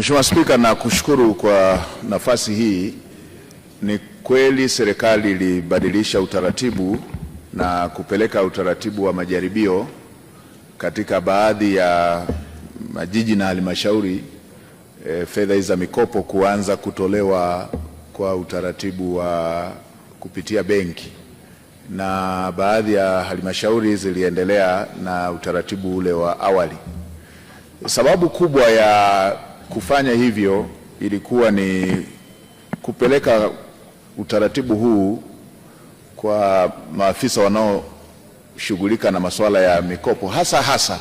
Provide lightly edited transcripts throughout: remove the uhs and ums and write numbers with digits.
Mheshimiwa Spika, na kushukuru kwa nafasi hii. Ni kweli serikali ilibadilisha utaratibu na kupeleka utaratibu wa majaribio katika baadhi ya majiji na halmashauri, fedha hizi za mikopo kuanza kutolewa kwa utaratibu wa kupitia benki, na baadhi ya halmashauri ziliendelea na utaratibu ule wa awali. Sababu kubwa ya kufanya hivyo ilikuwa ni kupeleka utaratibu huu kwa maafisa wanaoshughulika na masuala ya mikopo, hasa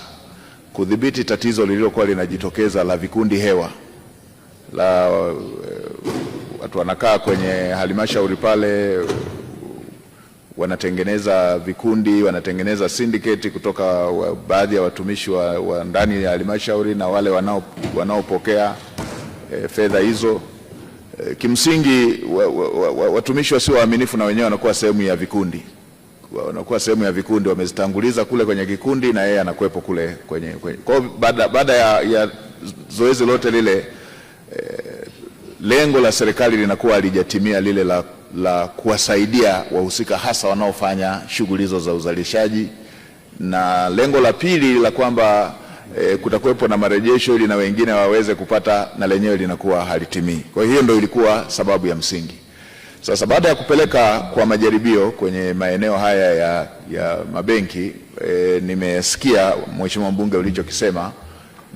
kudhibiti tatizo lililokuwa linajitokeza la vikundi hewa, la watu wanakaa kwenye halmashauri pale, wanatengeneza vikundi, wanatengeneza syndicate kutoka baadhi ya watumishi wa ndani ya halmashauri na wale wanaopokea fedha hizo. Kimsingi watumishi wasio waaminifu na wenyewe wanakuwa sehemu ya vikundi, wamezitanguliza kule kwenye kikundi na yeye anakuepo kule kwenye. Kwa baada ya zoezi lote lile, lengo la serikali linakuwa halijatimia, lile la kuwasaidia wahusika hasa wanaofanya shughuli hizo za uzalishaji, na lengo la pili la kwamba kutakuwepo na marejesho ili na wengine waweze kupata, na lenyewe linakuwa halitimii. Kwa hiyo ndio ilikuwa sababu ya msingi. Sasa baada ya kupeleka kwa majaribio kwenye maeneo haya ya mabenki, nimesikia Mheshimiwa Mbunge ulichokisema,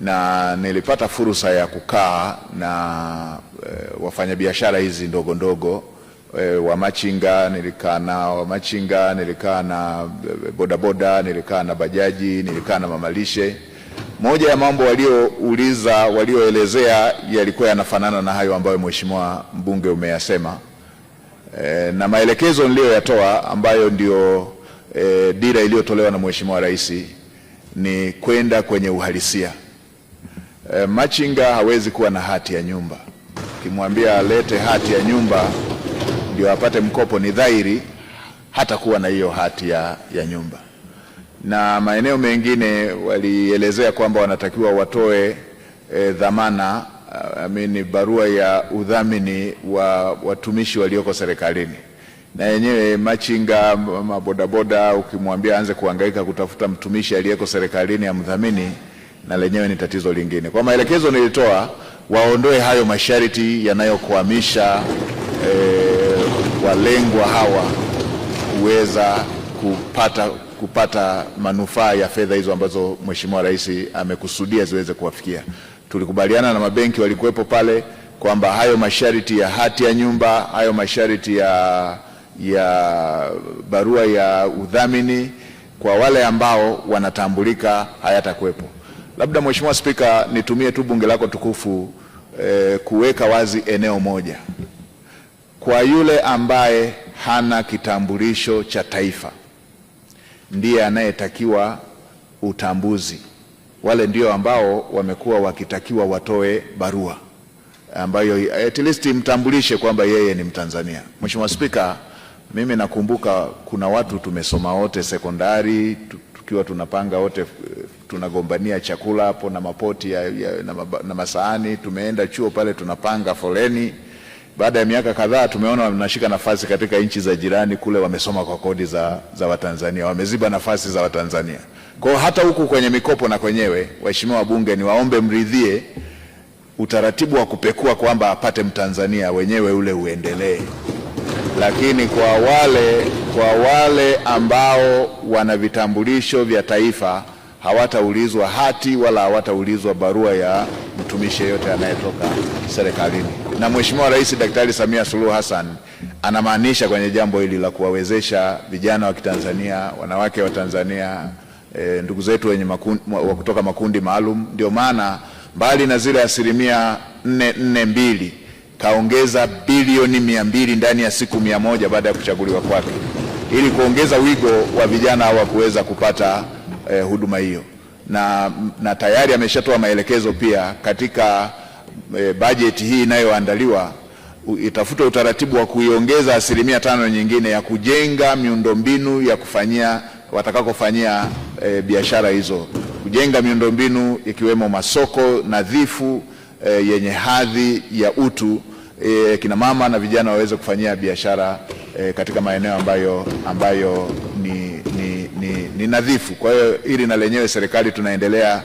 na nilipata fursa ya kukaa na wafanyabiashara hizi ndogo ndogo, wamachinga, nilikaa na bodaboda, nilikaa na bajaji, nilikaa na mamalishe. Moja ya mambo walioelezea yalikuwa yanafanana na hayo ambayo Mheshimiwa Mbunge umeyasema, na maelekezo niliyoyatoa ambayo ndio dira iliyotolewa na Mheshimiwa Rais ni kwenda kwenye uhalisia. Machinga hawezi kuwa na hati ya nyumba. Ukimwambia alete hati ya nyumba ndio apate mkopo, ni dhahiri hata kuwa na hiyo hati ya nyumba. Na maeneo mengine walielezea kwamba wanatakiwa watoe dhamana, barua ya udhamini wa watumishi walioko serikalini. Na yenyewe machinga, mabodaboda, ukimwambia anze kuhangaika kutafuta mtumishi aliyeko serikalini ya mdhamini, na lenyewe ni tatizo lingine. Kwa maelekezo nilitoa, waondoe hayo masharti yanayokwamisha walengwa hawa kuweza kupata manufaa ya fedha hizo ambazo Mheshimiwa Rais amekusudia ziweze kuwafikia. Tulikubaliana na mabenki walikuwepo pale kwamba hayo masharti ya hati ya nyumba, hayo masharti ya barua ya udhamini kwa wale ambao wanatambulika hayatakuwepo. Labda Mheshimiwa Spika, nitumie tu bunge lako tukufu kuweka wazi eneo moja. Kwa yule ambaye hana kitambulisho cha taifa ndiye anayetakiwa utambuzi. Wale ndio ambao wamekuwa wakitakiwa watoe barua ambayo at least mtambulishe kwamba yeye ni Mtanzania. Mheshimiwa Spika, mimi nakumbuka kuna watu tumesoma wote sekondari, tukiwa tunapanga wote, tunagombania chakula hapo na mapoti na masahani, tumeenda chuo pale tunapanga foleni. Baada ya miaka kadhaa tumeona wanashika nafasi katika nchi za jirani kule, wamesoma kwa kodi za Watanzania, wameziba nafasi za Watanzania. Kwa hata huku kwenye mikopo na kwenyewe, waheshimiwa wabunge, ni waombe mridhie utaratibu wa kupekua kwamba apate Mtanzania wenyewe ule uendelee. Lakini kwa wale ambao wana vitambulisho vya taifa hawataulizwa hati wala hawataulizwa barua ya mtumishi yeyote anayetoka serikalini. Na Mheshimiwa Rais Daktari Samia Suluhu Hassan anamaanisha kwenye jambo hili la kuwawezesha vijana wa Kitanzania, wanawake wa Tanzania, ndugu zetu wenye kutoka makundi maalum. Ndio maana mbali na zile 442 kaongeza bilioni 200 ndani ya siku 100 baada ya kuchaguliwa kwake, ili kuongeza wigo wa vijana hawa kuweza kupata huduma hiyo. Na tayari ameshatoa maelekezo pia katika bajeti hii inayoandaliwa, itafuta utaratibu wa kuiongeza 5% nyingine ya kujenga miundombinu ya kufanyia watakakofanyia biashara hizo, kujenga miundombinu ikiwemo masoko nadhifu, yenye hadhi ya utu, kina mama na vijana waweze kufanyia biashara katika maeneo ambayo ni nadhifu. Kwa hiyo hili na lenyewe serikali tunaendelea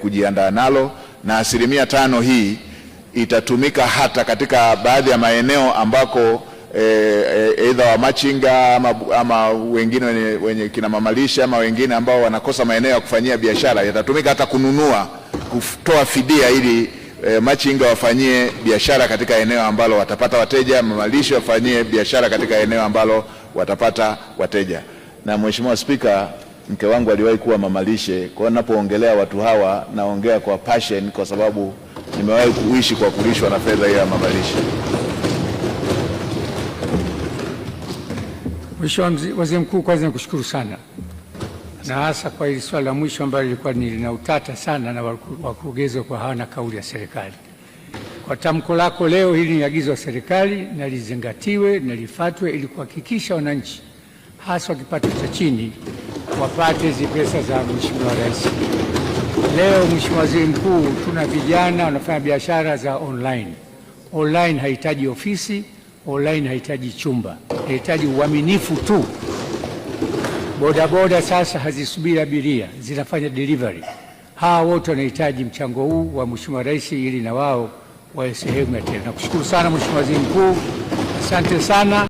kujiandaa nalo, na 5% hii itatumika hata katika baadhi ya maeneo ambako either wa machinga ama wengine wenye kina mamalisha ama wengine ambao wanakosa maeneo ya kufanyia biashara, yatatumika hata kununua, kutoa fidia ili machinga wafanyie biashara katika eneo ambalo watapata wateja, mamalisha wafanyie biashara katika eneo ambalo watapata wateja. Na Mheshimiwa Spika, mke wangu aliwahi kuwa mamalishe, kwa ninapoongelea watu hawa naongea kwa passion kwa sababu nimewahi kuishi kwa kulishwa na fedha ya mamalishe. Mheshimiwa Waziri Mkuu, kwanza nikushukuru sana, na hasa kwa hili swala la mwisho ambalo lilikuwa lina utata sana na wakurugenzi kwa hawana kauli ya serikali. Kwa tamko lako leo, hili ni agizo la serikali na lizingatiwe na lifuatwe ili kuhakikisha wananchi hasa wa kipato cha chini wapate hizi pesa za Mheshimiwa Rais. Leo Mheshimiwa Waziri Mkuu, tuna vijana wanafanya biashara za online. Online haihitaji ofisi, online haihitaji chumba, inahitaji uaminifu tu. Bodaboda sasa hazisubiri abiria, zinafanya delivery. Hawa wote wanahitaji mchango huu wa Mheshimiwa Rais ili na wao wawe sehemu ya tena. Nakushukuru sana Mheshimiwa Waziri Mkuu, asante sana.